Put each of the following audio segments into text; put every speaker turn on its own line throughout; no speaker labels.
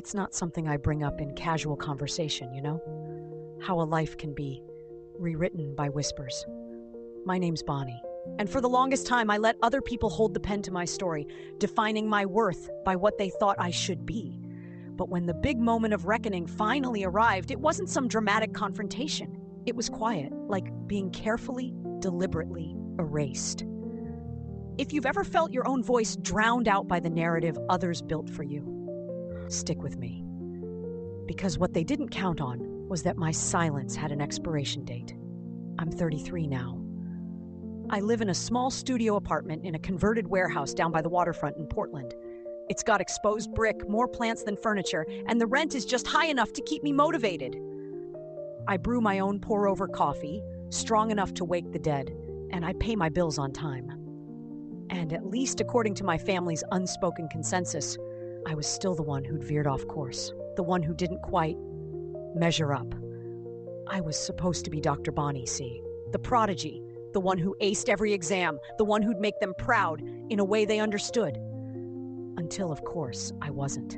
It's not something I bring up in casual conversation, you know? How a life can be rewritten by whispers. My name's Bonnie, and for the longest time I let other people hold the pen to my story, defining my worth by what they thought I should be. But when the big moment of reckoning finally arrived, it wasn't some dramatic confrontation. It was quiet, like being carefully, deliberately erased. If you've ever felt your own voice drowned out by the narrative others built for you, stick with me. Because what they didn't count on was that my silence had an expiration date. I'm 33 now. I live in a small studio apartment in a converted warehouse down by the waterfront in Portland. It's got exposed brick, more plants than furniture, and the rent is just high enough to keep me motivated. I brew my own pour-over coffee, strong enough to wake the dead, and I pay my bills on time. And at least according to my family's unspoken consensus, I was still the one who'd veered off course, the one who didn't quite measure up. I was supposed to be Dr. Bonnie, see? The prodigy, the one who aced every exam, the one who'd make them proud in a way they understood. Until, of course, I wasn't.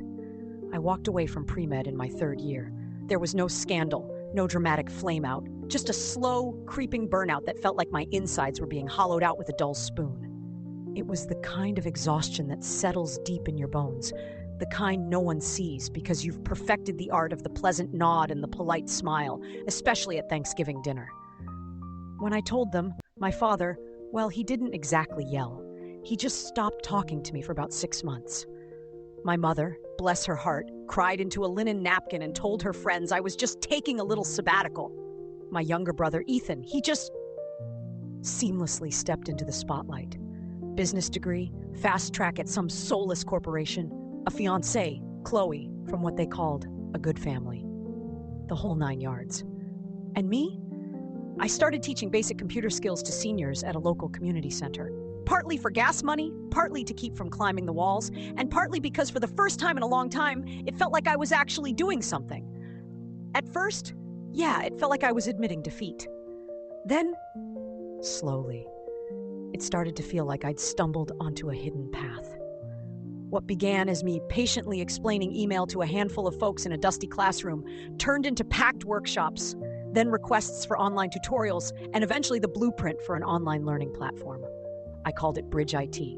I walked away from pre-med in my third year. There was no scandal, no dramatic flame-out, just a slow, creeping burnout that felt like my insides were being hollowed out with a dull spoon. It was the kind of exhaustion that settles deep in your bones, the kind no one sees because you've perfected the art of the pleasant nod and the polite smile, especially at Thanksgiving dinner. When I told them, my father, well, he didn't exactly yell. He just stopped talking to me for about 6 months. My mother, bless her heart, cried into a linen napkin and told her friends I was just taking a little sabbatical. My younger brother, Ethan, he just seamlessly stepped into the spotlight. Business degree, fast track at some soulless corporation, a fiancée, Chloe, from what they called a good family. The whole 9 yards. And me? I started teaching basic computer skills to seniors at a local community center. Partly for gas money, partly to keep from climbing the walls, and partly because for the first time in a long time, it felt like I was actually doing something. At first, yeah, it felt like I was admitting defeat. Then, slowly, it started to feel like I'd stumbled onto a hidden path. What began as me patiently explaining email to a handful of folks in a dusty classroom turned into packed workshops, then requests for online tutorials, and eventually the blueprint for an online learning platform. I called it BridgeIT.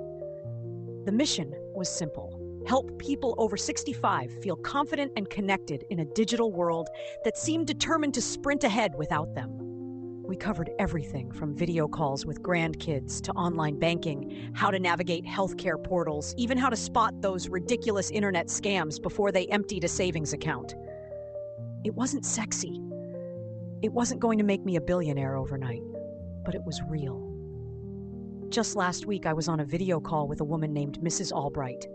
The mission was simple: help people over 65 feel confident and connected in a digital world that seemed determined to sprint ahead without them. We covered everything from video calls with grandkids to online banking, how to navigate healthcare portals, even how to spot those ridiculous internet scams before they emptied a savings account. It wasn't sexy. It wasn't going to make me a billionaire overnight, but it was real. Just last week, I was on a video call with a woman named Mrs. Albright.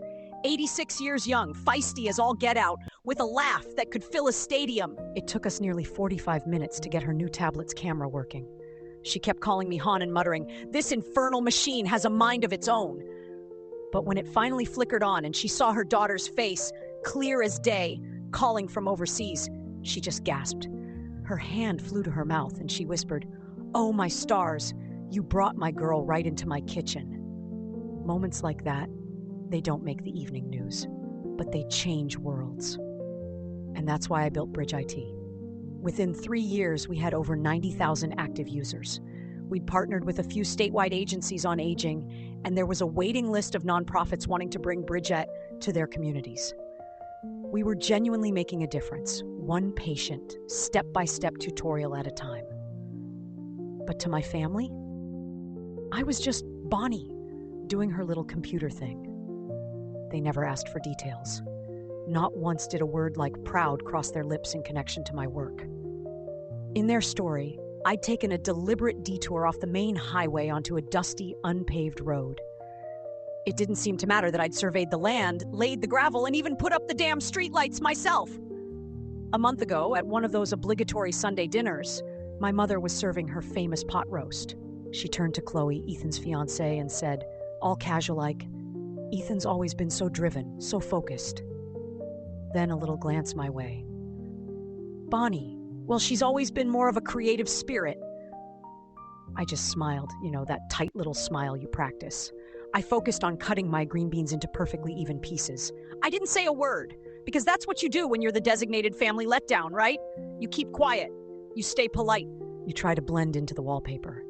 86 years young, feisty as all get out, with a laugh that could fill a stadium. It took us nearly 45 minutes to get her new tablet's camera working. She kept calling me hon and muttering, "This infernal machine has a mind of its own." But when it finally flickered on and she saw her daughter's face, clear as day, calling from overseas, she just gasped. Her hand flew to her mouth and she whispered, "Oh, my stars. You brought my girl right into my kitchen." Moments like that, they don't make the evening news, but they change worlds. And that's why I built BridgeIT. Within 3 years, we had over 90,000 active users. We'd partnered with a few statewide agencies on aging, and there was a waiting list of nonprofits wanting to bring BridgeIT to their communities. We were genuinely making a difference, one patient, step-by-step tutorial at a time. But to my family, I was just Bonnie, doing her little computer thing. They never asked for details. Not once did a word like proud cross their lips in connection to my work. In their story, I'd taken a deliberate detour off the main highway onto a dusty, unpaved road. It didn't seem to matter that I'd surveyed the land, laid the gravel, and even put up the damn streetlights myself. A month ago, at one of those obligatory Sunday dinners, my mother was serving her famous pot roast. She turned to Chloe, Ethan's fiancée, and said, all casual-like, "Ethan's always been so driven, so focused." Then a little glance my way. "Bonnie, well, she's always been more of a creative spirit." I just smiled, that tight little smile you practice. I focused on cutting my green beans into perfectly even pieces. I didn't say a word, Because that's what you do when you're the designated family letdown, right? You keep quiet. You stay polite. You try to blend into the wallpaper.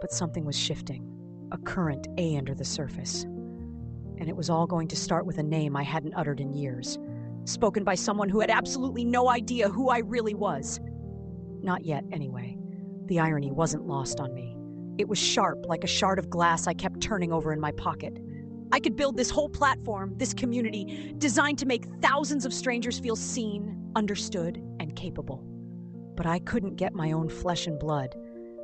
But something was shifting, a current A under the surface. And it was all going to start with a name I hadn't uttered in years, spoken by someone who had absolutely no idea who I really was. Not yet, anyway. The irony wasn't lost on me. It was sharp, like a shard of glass I kept turning over in my pocket. I could build this whole platform, this community, designed to make thousands of strangers feel seen, understood, and capable. But I couldn't get my own flesh and blood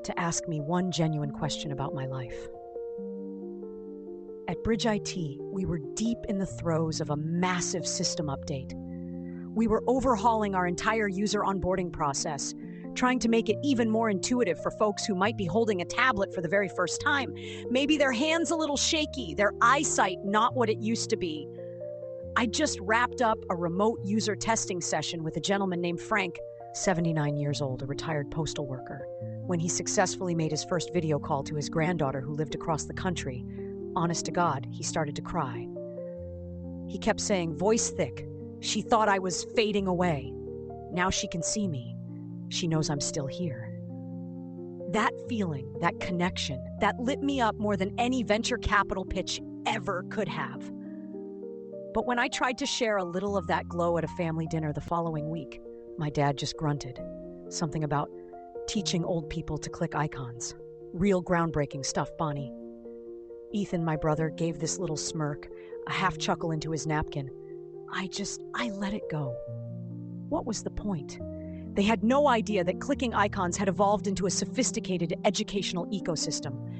to ask me one genuine question about my life. At BridgeIT, we were deep in the throes of a massive system update. We were overhauling our entire user onboarding process, trying to make it even more intuitive for folks who might be holding a tablet for the very first time. Maybe their hands a little shaky, their eyesight not what it used to be. I just wrapped up a remote user testing session with a gentleman named Frank, 79 years old, a retired postal worker. When he successfully made his first video call to his granddaughter who lived across the country, honest to God, he started to cry. He kept saying, voice thick, she thought I was fading away. Now she can see me. She knows I'm still here. That feeling, that connection, that lit me up more than any venture capital pitch ever could have. But when I tried to share a little of that glow at a family dinner the following week, my dad just grunted. Something about teaching old people to click icons. Real groundbreaking stuff, Bonnie. Ethan, my brother, gave this little smirk, a half chuckle into his napkin. I let it go. What was the point? They had no idea that clicking icons had evolved into a sophisticated educational ecosystem.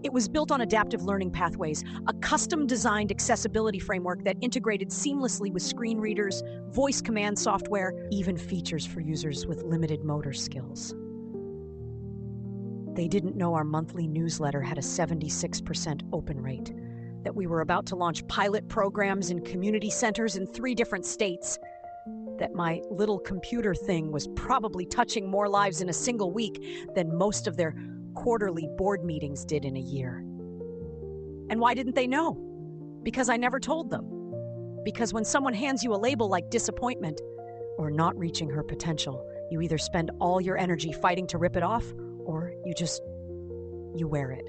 It was built on adaptive learning pathways, a custom-designed accessibility framework that integrated seamlessly with screen readers, voice command software, even features for users with limited motor skills. They didn't know our monthly newsletter had a 76% open rate, that we were about to launch pilot programs in community centers in 3 different states, that my little computer thing was probably touching more lives in a single week than most of their quarterly board meetings did in a year. And why didn't they know? Because I never told them. Because when someone hands you a label like disappointment or not reaching her potential, you either spend all your energy fighting to rip it off, or you wear it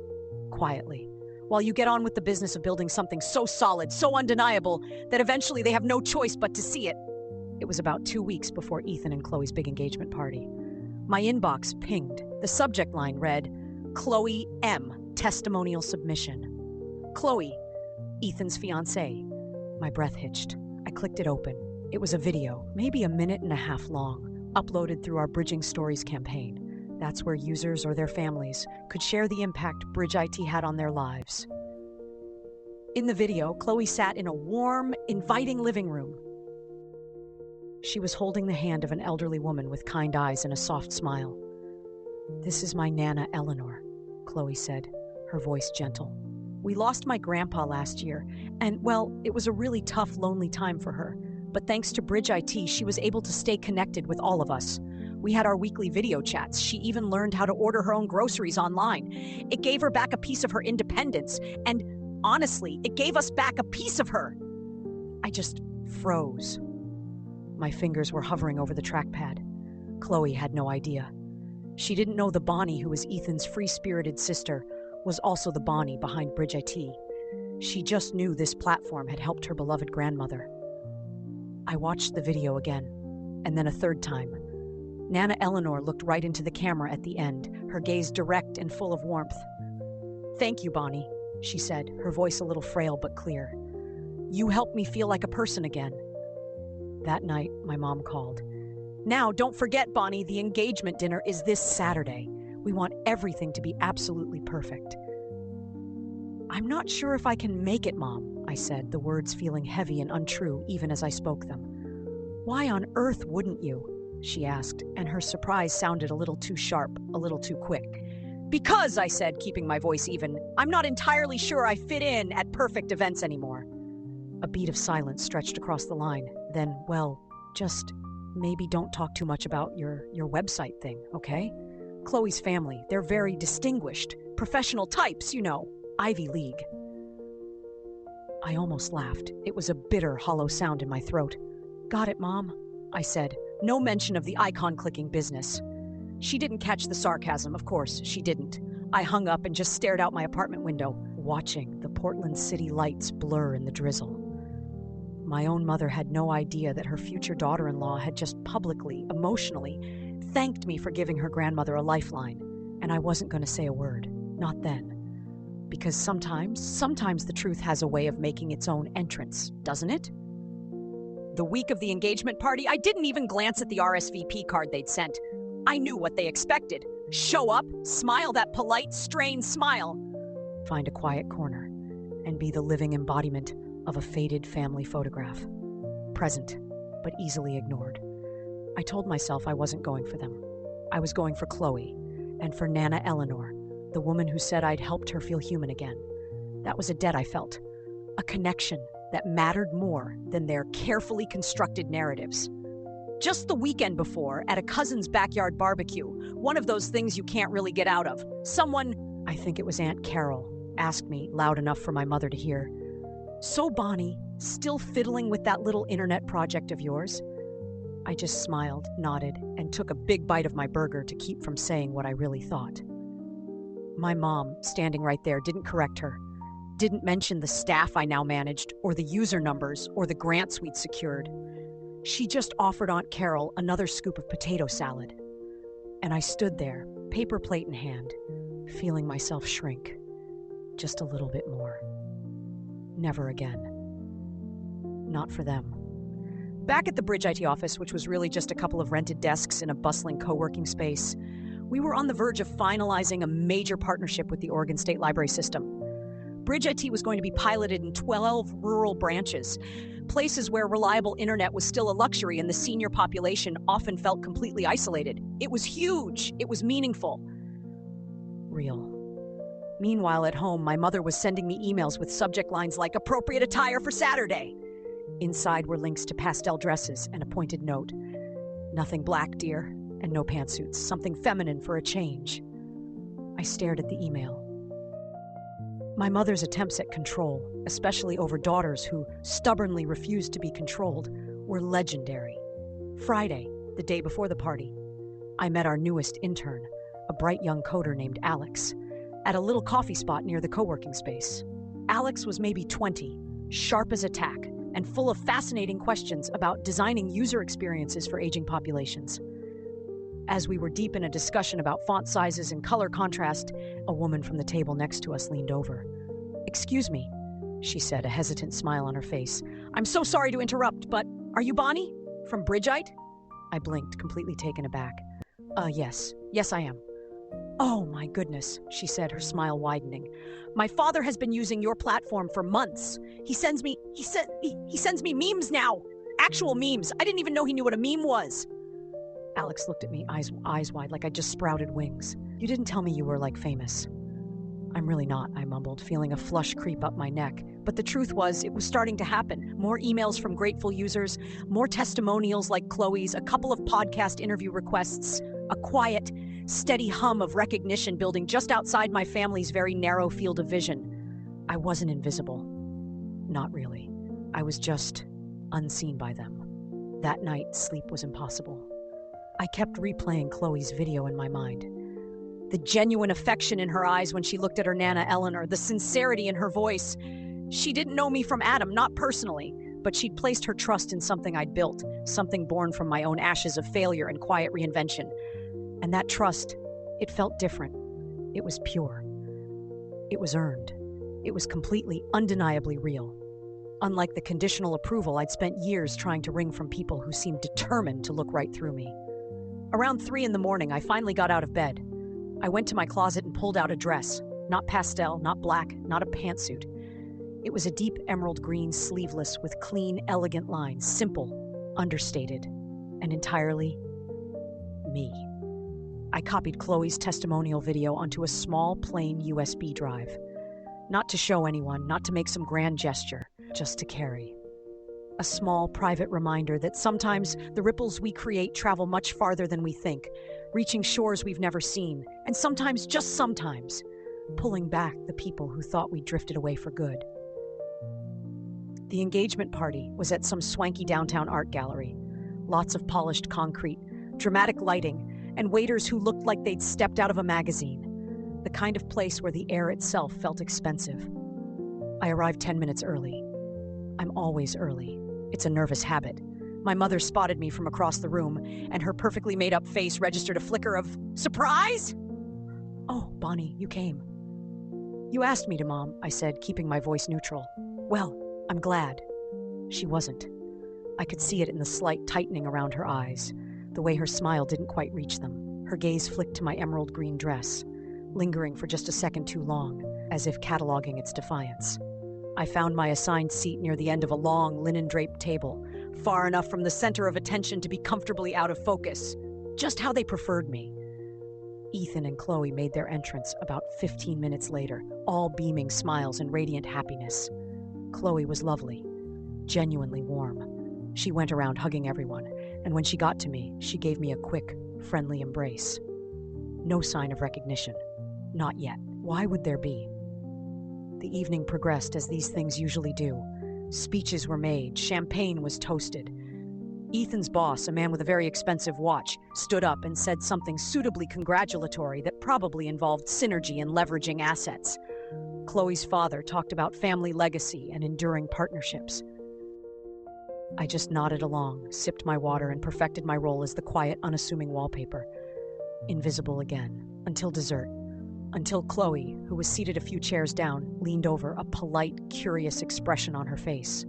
quietly, while you get on with the business of building something so solid, so undeniable, that eventually they have no choice but to see it. It was about 2 weeks before Ethan and Chloe's big engagement party. My inbox pinged. The subject line read, Chloe M. Testimonial Submission. Chloe, Ethan's fiancée. My breath hitched. I clicked it open. It was a video, maybe 1.5 minutes long, uploaded through our Bridging Stories campaign. That's where users or their families could share the impact BridgeIT had on their lives. In the video, Chloe sat in a warm, inviting living room. She was holding the hand of an elderly woman with kind eyes and a soft smile. "This is my Nana Eleanor," Chloe said, her voice gentle. "We lost my grandpa last year, and, well, it was a really tough, lonely time for her. But thanks to BridgeIT, she was able to stay connected with all of us. We had our weekly video chats. She even learned how to order her own groceries online. It gave her back a piece of her independence, and honestly, it gave us back a piece of her." I just froze. My fingers were hovering over the trackpad. Chloe had no idea. She didn't know the Bonnie who was Ethan's free-spirited sister was also the Bonnie behind BridgeIT. She just knew this platform had helped her beloved grandmother. I watched the video again, and then a third time. Nana Eleanor looked right into the camera at the end, her gaze direct and full of warmth. "Thank you, Bonnie," she said, her voice a little frail but clear. "You helped me feel like a person again." That night, my mom called. "Now, don't forget, Bonnie, the engagement dinner is this Saturday. We want everything to be absolutely perfect." "I'm not sure if I can make it, Mom," I said, the words feeling heavy and untrue even as I spoke them. "Why on earth wouldn't you?" she asked, and her surprise sounded a little too sharp, a little too quick. "Because," I said, keeping my voice even, "I'm not entirely sure I fit in at perfect events anymore." A beat of silence stretched across the line. Then, well, just maybe don't talk too much about your website thing, okay? Chloe's family, they're very distinguished, professional types, Ivy League. I almost laughed. It was a bitter, hollow sound in my throat. "Got it, Mom," I said. No mention of the icon-clicking business. She didn't catch the sarcasm, of course, she didn't. I hung up and just stared out my apartment window, watching the Portland city lights blur in the drizzle. My own mother had no idea that her future daughter-in-law had just publicly, emotionally, thanked me for giving her grandmother a lifeline, and I wasn't going to say a word. Not then. Because sometimes the truth has a way of making its own entrance, doesn't it? The week of the engagement party, I didn't even glance at the RSVP card they'd sent. I knew what they expected. Show up, smile that polite, strained smile, find a quiet corner, and be the living embodiment of a faded family photograph. Present, but easily ignored. I told myself I wasn't going for them. I was going for Chloe, and for Nana Eleanor, the woman who said I'd helped her feel human again. That was a debt I felt, a connection that mattered more than their carefully constructed narratives. Just the weekend before, at a cousin's backyard barbecue, one of those things you can't really get out of, someone, I think it was Aunt Carol, asked me, loud enough for my mother to hear, "So, Bonnie, still fiddling with that little internet project of yours?" I just smiled, nodded, and took a big bite of my burger to keep from saying what I really thought. My mom, standing right there, didn't correct her. Didn't mention the staff I now managed, or the user numbers, or the grants we'd secured. She just offered Aunt Carol another scoop of potato salad. And I stood there, paper plate in hand, feeling myself shrink. Just a little bit more. Never again. Not for them. Back at the BridgeIT office, which was really just a couple of rented desks in a bustling co-working space, we were on the verge of finalizing a major partnership with the Oregon State Library System. BridgeIT was going to be piloted in 12 rural branches, places where reliable internet was still a luxury and the senior population often felt completely isolated. It was huge. It was meaningful. Real. Meanwhile, at home, my mother was sending me emails with subject lines like "appropriate attire for Saturday." Inside were links to pastel dresses and a pointed note. "Nothing black, dear, and no pantsuits. Something feminine for a change." I stared at the email. My mother's attempts at control, especially over daughters who stubbornly refused to be controlled, were legendary. Friday, the day before the party, I met our newest intern, a bright young coder named Alex, at a little coffee spot near the co-working space. Alex was maybe 20, sharp as a tack, and full of fascinating questions about designing user experiences for aging populations. As we were deep in a discussion about font sizes and color contrast, a woman from the table next to us leaned over. "Excuse me," she said, a hesitant smile on her face. "I'm so sorry to interrupt, but are you Bonnie? From BridgeIT?" I blinked, completely taken aback. Yes. Yes, I am." "Oh, my goodness," she said, her smile widening. "My father has been using your platform for months. He sends me memes now. Actual memes. I didn't even know he knew what a meme was." Alex looked at me, eyes wide, like I'd just sprouted wings. "You didn't tell me you were, like, famous." "I'm really not," I mumbled, feeling a flush creep up my neck. But the truth was, it was starting to happen. More emails from grateful users, more testimonials like Chloe's, a couple of podcast interview requests, a quiet, steady hum of recognition building just outside my family's very narrow field of vision. I wasn't invisible. Not really. I was just unseen by them. That night, sleep was impossible. I kept replaying Chloe's video in my mind. The genuine affection in her eyes when she looked at her Nana Eleanor, the sincerity in her voice. She didn't know me from Adam, not personally, but she'd placed her trust in something I'd built, something born from my own ashes of failure and quiet reinvention. And that trust, it felt different. It was pure. It was earned. It was completely, undeniably real. Unlike the conditional approval I'd spent years trying to wring from people who seemed determined to look right through me. Around 3 a.m, I finally got out of bed. I went to my closet and pulled out a dress. Not pastel, not black, not a pantsuit. It was a deep emerald green, sleeveless, with clean, elegant lines, simple, understated, and entirely me. I copied Chloe's testimonial video onto a small, plain USB drive. Not to show anyone, not to make some grand gesture, just to carry. A small, private reminder that sometimes the ripples we create travel much farther than we think, reaching shores we've never seen, and sometimes, just sometimes, pulling back the people who thought we drifted away for good. The engagement party was at some swanky downtown art gallery. Lots of polished concrete, dramatic lighting, and waiters who looked like they'd stepped out of a magazine. The kind of place where the air itself felt expensive. I arrived 10 minutes early. I'm always early. It's a nervous habit. My mother spotted me from across the room, and her perfectly made-up face registered a flicker of surprise. "Oh, Bonnie, you came." "You asked me to, Mom," I said, keeping my voice neutral. "Well, I'm glad." She wasn't. I could see it in the slight tightening around her eyes, the way her smile didn't quite reach them. Her gaze flicked to my emerald green dress, lingering for just a second too long, as if cataloging its defiance. I found my assigned seat near the end of a long, linen-draped table, far enough from the center of attention to be comfortably out of focus, just how they preferred me. Ethan and Chloe made their entrance about 15 minutes later, all beaming smiles and radiant happiness. Chloe was lovely, genuinely warm. She went around hugging everyone, and when she got to me, she gave me a quick, friendly embrace. No sign of recognition. Not yet. Why would there be? The evening progressed as these things usually do. Speeches were made, champagne was toasted. Ethan's boss, a man with a very expensive watch, stood up and said something suitably congratulatory that probably involved synergy and leveraging assets. Chloe's father talked about family legacy and enduring partnerships. I just nodded along, sipped my water, and perfected my role as the quiet, unassuming wallpaper. Invisible again, until dessert. Until Chloe, who was seated a few chairs down, leaned over, a polite, curious expression on her face.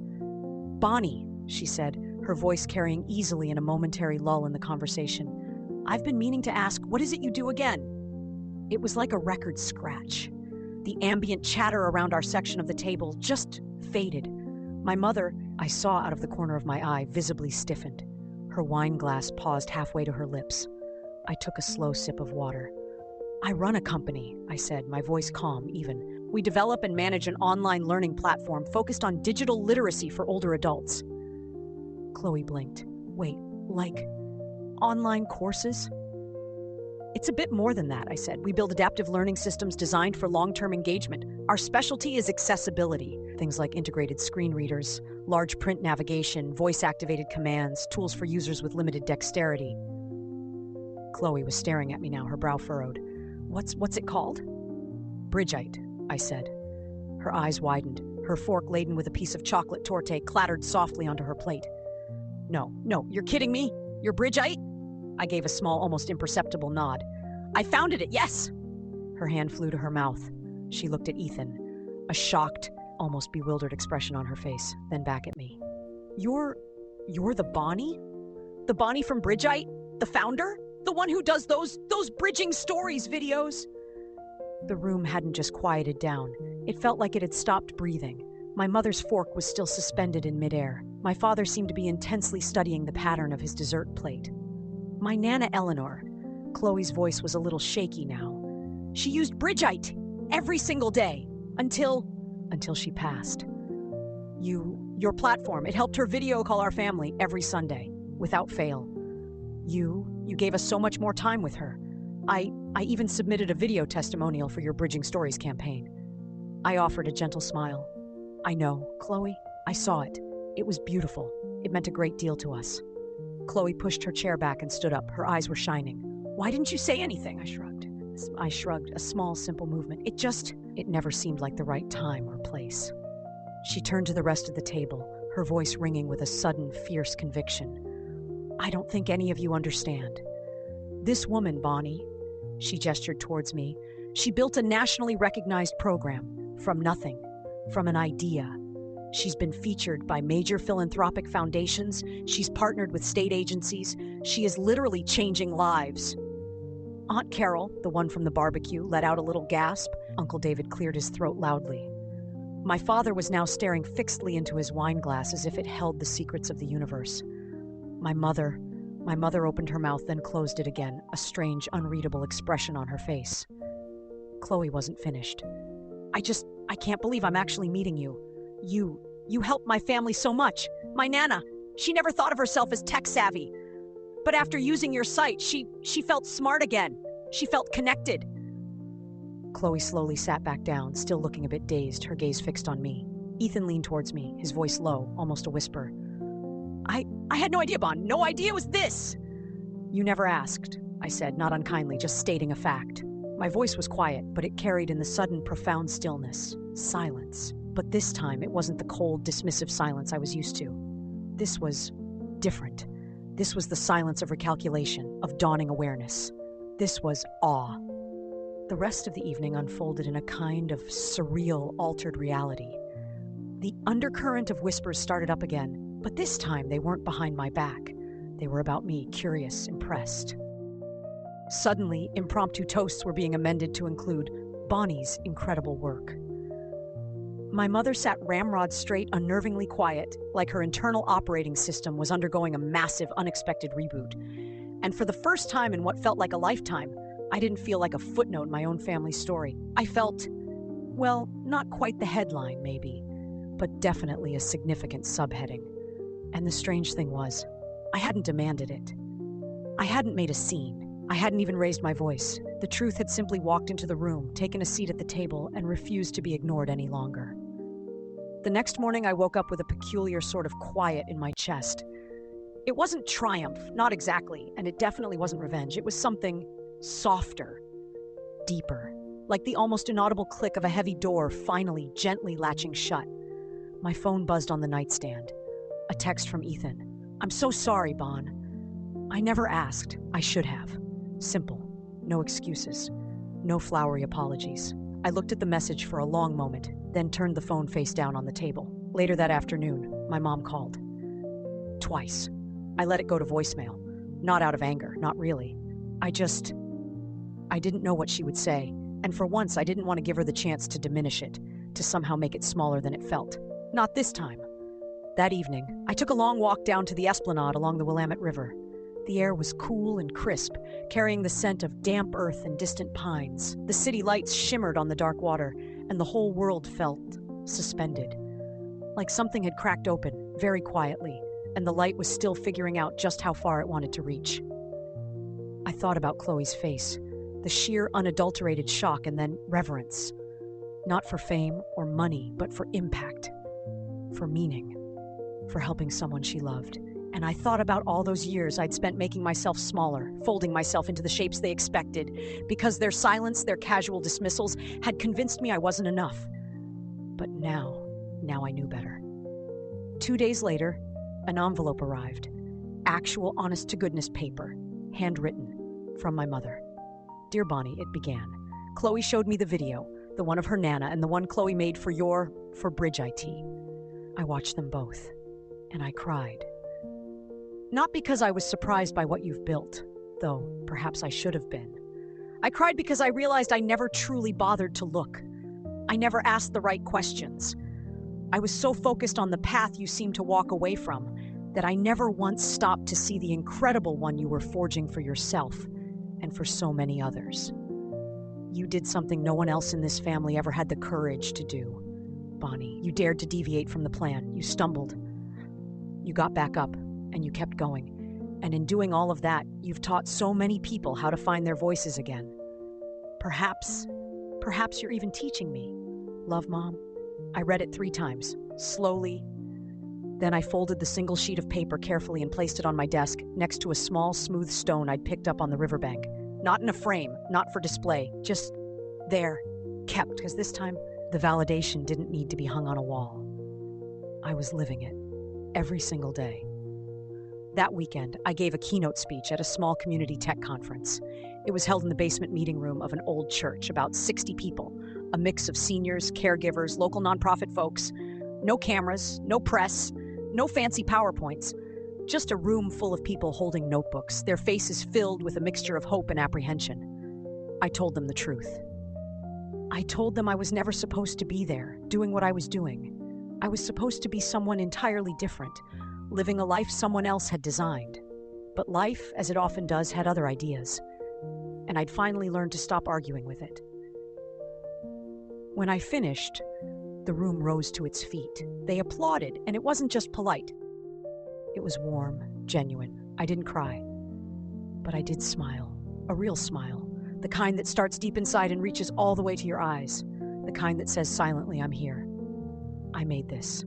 "Bonnie," she said, her voice carrying easily in a momentary lull in the conversation. "I've been meaning to ask, what is it you do again?" It was like a record scratch. The ambient chatter around our section of the table just faded. My mother, I saw out of the corner of my eye, visibly stiffened. Her wine glass paused halfway to her lips. I took a slow sip of water. "I run a company," I said, my voice calm, even. "We develop and manage an online learning platform focused on digital literacy for older adults." Chloe blinked. "Wait, like online courses?" "It's a bit more than that," I said. "We build adaptive learning systems designed for long-term engagement. Our specialty is accessibility. Things like integrated screen readers, large print navigation, voice-activated commands, tools for users with limited dexterity." Chloe was staring at me now, her brow furrowed. What's it called?" "BridgeIT," I said. Her eyes widened. Her fork, laden with a piece of chocolate torte, clattered softly onto her plate. No, you're kidding me? You're BridgeIT?" I gave a small, almost imperceptible nod. "I founded it, yes!" Her hand flew to her mouth. She looked at Ethan, a shocked, almost bewildered expression on her face, then back at me. You're the Bonnie? The Bonnie from BridgeIT? The founder? The one who does those bridging stories videos?" The room hadn't just quieted down. It felt like it had stopped breathing. My mother's fork was still suspended in midair. My father seemed to be intensely studying the pattern of his dessert plate. "My Nana Eleanor." Chloe's voice was a little shaky now. "She used BridgeIT every single day until she passed. Your platform, it helped her video call our family every Sunday, without fail. You gave us so much more time with her. I even submitted a video testimonial for your Bridging Stories campaign." I offered a gentle smile. "I know, Chloe. I saw it. It was beautiful. It meant a great deal to us." Chloe pushed her chair back and stood up. Her eyes were shining. "Why didn't you say anything?" I shrugged, a small, simple movement. It never seemed like the right time or place. She turned to the rest of the table, her voice ringing with a sudden, fierce conviction. "I don't think any of you understand. This woman, Bonnie," she gestured towards me, "she built a nationally recognized program from nothing, from an idea. She's been featured by major philanthropic foundations. She's partnered with state agencies. She is literally changing lives." Aunt Carol, the one from the barbecue, let out a little gasp. Uncle David cleared his throat loudly. My father was now staring fixedly into his wine glass as if it held the secrets of the universe. My mother opened her mouth, then closed it again, a strange, unreadable expression on her face. Chloe wasn't finished. I can't believe I'm actually meeting you. You helped my family so much. My Nana, she never thought of herself as tech-savvy. But after using your site, she felt smart again. She felt connected." Chloe slowly sat back down, still looking a bit dazed, her gaze fixed on me. Ethan leaned towards me, his voice low, almost a whisper. I had no idea, Bon. No idea it was this! You never asked, I said, not unkindly, just stating a fact. My voice was quiet, but it carried in the sudden, profound stillness. Silence. But this time, it wasn't the cold, dismissive silence I was used to. This was different. This was the silence of recalculation, of dawning awareness. This was awe. The rest of the evening unfolded in a kind of surreal, altered reality. The undercurrent of whispers started up again, but this time they weren't behind my back. They were about me, curious, impressed. Suddenly, impromptu toasts were being amended to include Bonnie's incredible work. My mother sat ramrod straight, unnervingly quiet, like her internal operating system was undergoing a massive, unexpected reboot. And for the first time in what felt like a lifetime, I didn't feel like a footnote in my own family story. I felt, well, not quite the headline, maybe, but definitely a significant subheading. And the strange thing was, I hadn't demanded it. I hadn't made a scene. I hadn't even raised my voice. The truth had simply walked into the room, taken a seat at the table, and refused to be ignored any longer. The next morning, I woke up with a peculiar sort of quiet in my chest. It wasn't triumph, not exactly, and it definitely wasn't revenge. It was something softer, deeper, like the almost inaudible click of a heavy door finally, gently latching shut. My phone buzzed on the nightstand. A text from Ethan. I'm so sorry, Bon. I never asked. I should have. Simple. No excuses. No flowery apologies. I looked at the message for a long moment, then turned the phone face down on the table. Later that afternoon, my mom called. Twice. I let it go to voicemail. Not out of anger, not really. I didn't know what she would say, and for once I didn't want to give her the chance to diminish it, to somehow make it smaller than it felt. Not this time. That evening, I took a long walk down to the esplanade along the Willamette River. The air was cool and crisp, carrying the scent of damp earth and distant pines. The city lights shimmered on the dark water, and the whole world felt suspended. Like something had cracked open, very quietly, and the light was still figuring out just how far it wanted to reach. I thought about Chloe's face, the sheer unadulterated shock and then reverence. Not for fame or money, but for impact, for meaning, for helping someone she loved. And I thought about all those years I'd spent making myself smaller, folding myself into the shapes they expected, because their silence, their casual dismissals, had convinced me I wasn't enough. But now I knew better. 2 days later, an envelope arrived. Actual honest-to-goodness paper, handwritten, from my mother. Dear Bonnie, it began. Chloe showed me the video, the one of her Nana and the one Chloe made for BridgeIT. I watched them both, and I cried. Not because I was surprised by what you've built, though perhaps I should have been. I cried because I realized I never truly bothered to look. I never asked the right questions. I was so focused on the path you seemed to walk away from that I never once stopped to see the incredible one you were forging for yourself and for so many others. You did something no one else in this family ever had the courage to do. Bonnie, you dared to deviate from the plan. You stumbled. You got back up. And you kept going. And in doing all of that, you've taught so many people how to find their voices again. Perhaps you're even teaching me. Love, Mom. I read it 3 times, slowly. Then I folded the single sheet of paper carefully and placed it on my desk next to a small, smooth stone I'd picked up on the riverbank. Not in a frame, not for display, just there, kept, because this time the validation didn't need to be hung on a wall. I was living it, every single day. That weekend, I gave a keynote speech at a small community tech conference. It was held in the basement meeting room of an old church, about 60 people, a mix of seniors, caregivers, local nonprofit folks. No cameras, no press, no fancy PowerPoints. Just a room full of people holding notebooks, their faces filled with a mixture of hope and apprehension. I told them the truth. I told them I was never supposed to be there, doing what I was doing. I was supposed to be someone entirely different, living a life someone else had designed. But life, as it often does, had other ideas. And I'd finally learned to stop arguing with it. When I finished, the room rose to its feet. They applauded, and it wasn't just polite. It was warm, genuine. I didn't cry. But I did smile. A real smile. The kind that starts deep inside and reaches all the way to your eyes. The kind that says silently, I'm here. I made this,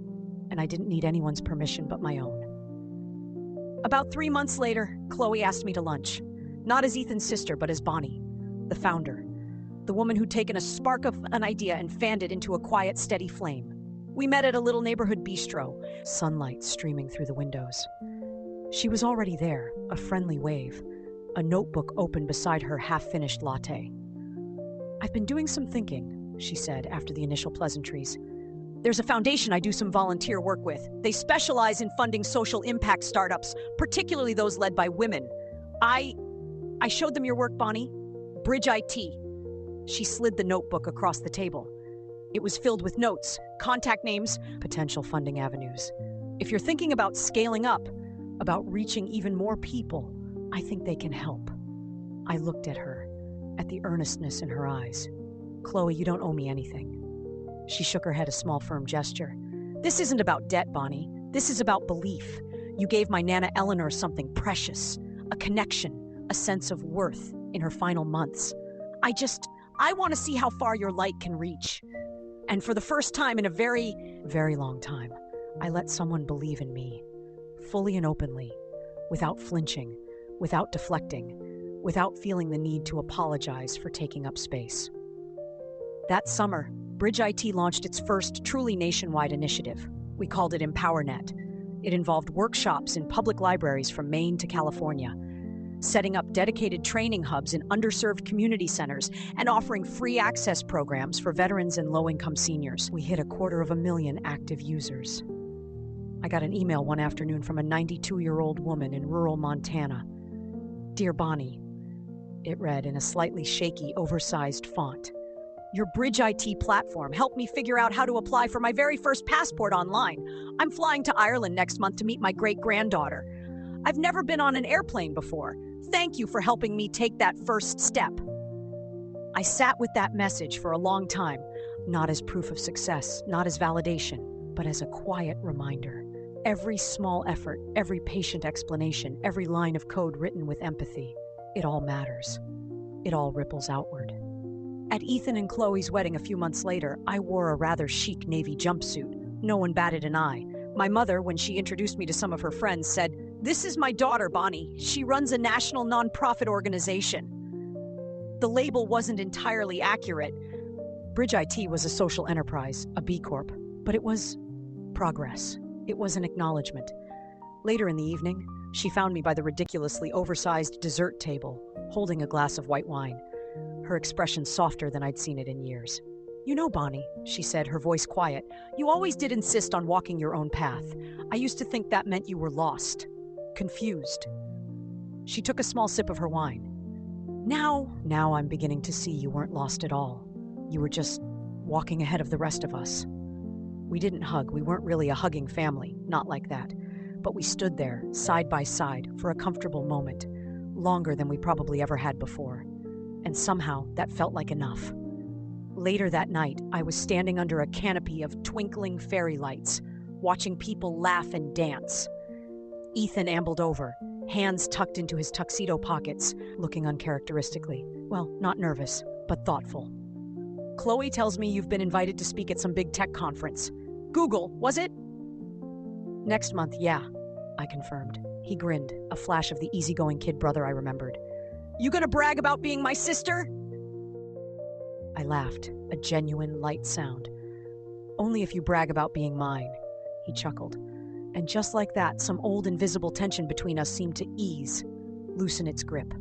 and I didn't need anyone's permission but my own. About 3 months later, Chloe asked me to lunch. Not as Ethan's sister, but as Bonnie, the founder. The woman who'd taken a spark of an idea and fanned it into a quiet, steady flame. We met at a little neighborhood bistro, sunlight streaming through the windows. She was already there, a friendly wave, a notebook open beside her half-finished latte. "I've been doing some thinking," she said after the initial pleasantries. "There's a foundation I do some volunteer work with. They specialize in funding social impact startups, particularly those led by women. I showed them your work, Bonnie. BridgeIT." She slid the notebook across the table. It was filled with notes, contact names, potential funding avenues. "If you're thinking about scaling up, about reaching even more people, I think they can help." I looked at her, at the earnestness in her eyes. "Chloe, you don't owe me anything." She shook her head, a small, firm gesture. "This isn't about debt, Bonnie. This is about belief. You gave my Nana Eleanor something precious, a connection, a sense of worth in her final months. I want to see how far your light can reach. And for the first time in a very, very long time, I let someone believe in me, fully and openly, without flinching, without deflecting, without feeling the need to apologize for taking up space." That summer, BridgeIT launched its first truly nationwide initiative. We called it EmpowerNet. It involved workshops in public libraries from Maine to California, setting up dedicated training hubs in underserved community centers, and offering free access programs for veterans and low-income seniors. We hit 250,000 active users. I got an email one afternoon from a 92-year-old woman in rural Montana. "Dear Bonnie," it read in a slightly shaky, oversized font. "Your BridgeIT platform helped me figure out how to apply for my very first passport online. I'm flying to Ireland next month to meet my great-granddaughter. I've never been on an airplane before. Thank you for helping me take that first step." I sat with that message for a long time, not as proof of success, not as validation, but as a quiet reminder. Every small effort, every patient explanation, every line of code written with empathy, it all matters. It all ripples outward. At Ethan and Chloe's wedding a few months later, I wore a rather chic navy jumpsuit. No one batted an eye. My mother, when she introduced me to some of her friends, said, "This is my daughter, Bonnie. She runs a national nonprofit organization." The label wasn't entirely accurate. BridgeIT was a social enterprise, a B Corp, but it was progress. It was an acknowledgement. Later in the evening, she found me by the ridiculously oversized dessert table, holding a glass of white wine, her expression softer than I'd seen it in years. "You know, Bonnie," she said, her voice quiet, "you always did insist on walking your own path. I used to think that meant you were lost, confused." She took a small sip of her wine. Now I'm beginning to see you weren't lost at all. You were just walking ahead of the rest of us." We didn't hug. We weren't really a hugging family, not like that. But we stood there, side by side, for a comfortable moment, longer than we probably ever had before. And somehow, that felt like enough. Later that night, I was standing under a canopy of twinkling fairy lights, watching people laugh and dance. Ethan ambled over, hands tucked into his tuxedo pockets, looking uncharacteristically, well, not nervous, but thoughtful. "Chloe tells me you've been invited to speak at some big tech conference. Google, was it?" "Next month, yeah," I confirmed. He grinned, a flash of the easygoing kid brother I remembered. "You gonna brag about being my sister?" I laughed, a genuine, light sound. "Only if you brag about being mine," he chuckled. And just like that, some old invisible tension between us seemed to ease, loosen its grip.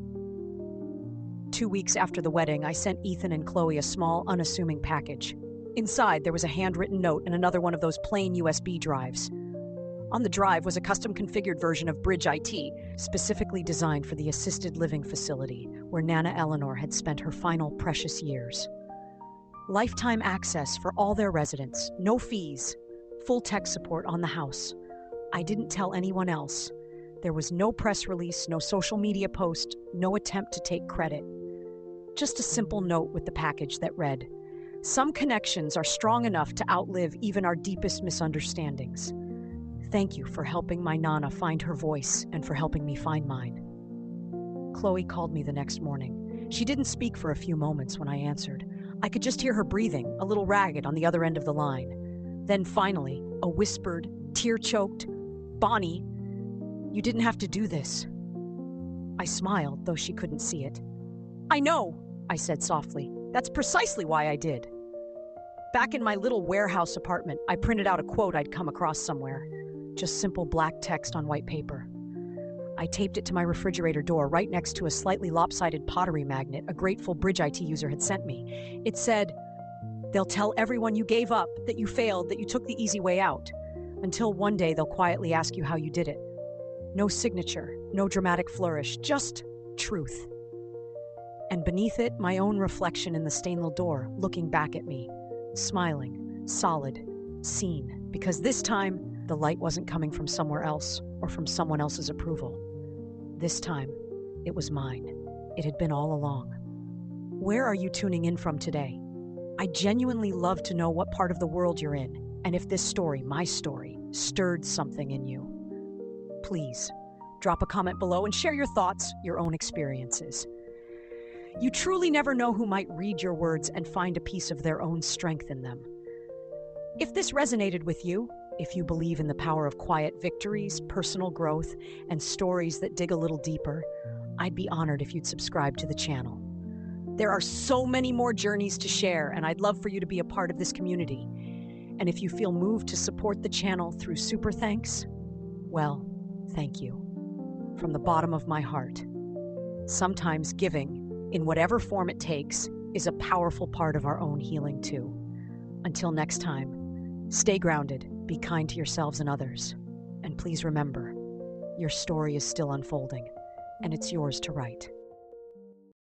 2 weeks after the wedding, I sent Ethan and Chloe a small, unassuming package. Inside, there was a handwritten note and another one of those plain USB drives. On the drive was a custom-configured version of BridgeIT, specifically designed for the assisted living facility where Nana Eleanor had spent her final precious years. Lifetime access for all their residents, no fees, full tech support on the house. I didn't tell anyone else. There was no press release, no social media post, no attempt to take credit. Just a simple note with the package that read, "Some connections are strong enough to outlive even our deepest misunderstandings. Thank you for helping my Nana find her voice and for helping me find mine." Chloe called me the next morning. She didn't speak for a few moments when I answered. I could just hear her breathing, a little ragged on the other end of the line. Then finally, a whispered, tear-choked, "Bonnie, you didn't have to do this." I smiled, though she couldn't see it. "I know," I said softly. "That's precisely why I did." Back in my little warehouse apartment, I printed out a quote I'd come across somewhere. Just simple black text on white paper. I taped it to my refrigerator door right next to a slightly lopsided pottery magnet a grateful BridgeIT user had sent me. It said, "They'll tell everyone you gave up, that you failed, that you took the easy way out. Until one day they'll quietly ask you how you did it." No signature, no dramatic flourish, just truth. And beneath it, my own reflection in the stained door, looking back at me, smiling, solid, seen, because this time, the light wasn't coming from somewhere else or from someone else's approval. This time, it was mine. It had been all along. Where are you tuning in from today? I genuinely love to know what part of the world you're in, and if this story, my story, stirred something in you. Please, drop a comment below and share your thoughts, your own experiences. You truly never know who might read your words and find a piece of their own strength in them. If this resonated with you, if you believe in the power of quiet victories, personal growth, and stories that dig a little deeper, I'd be honored if you'd subscribe to the channel. There are so many more journeys to share, and I'd love for you to be a part of this community. And if you feel moved to support the channel through super thanks, well, thank you. From the bottom of my heart. Sometimes giving, in whatever form it takes, is a powerful part of our own healing too. Until next time, stay grounded, be kind to yourselves and others, and please remember, your story is still unfolding, and it's yours to write.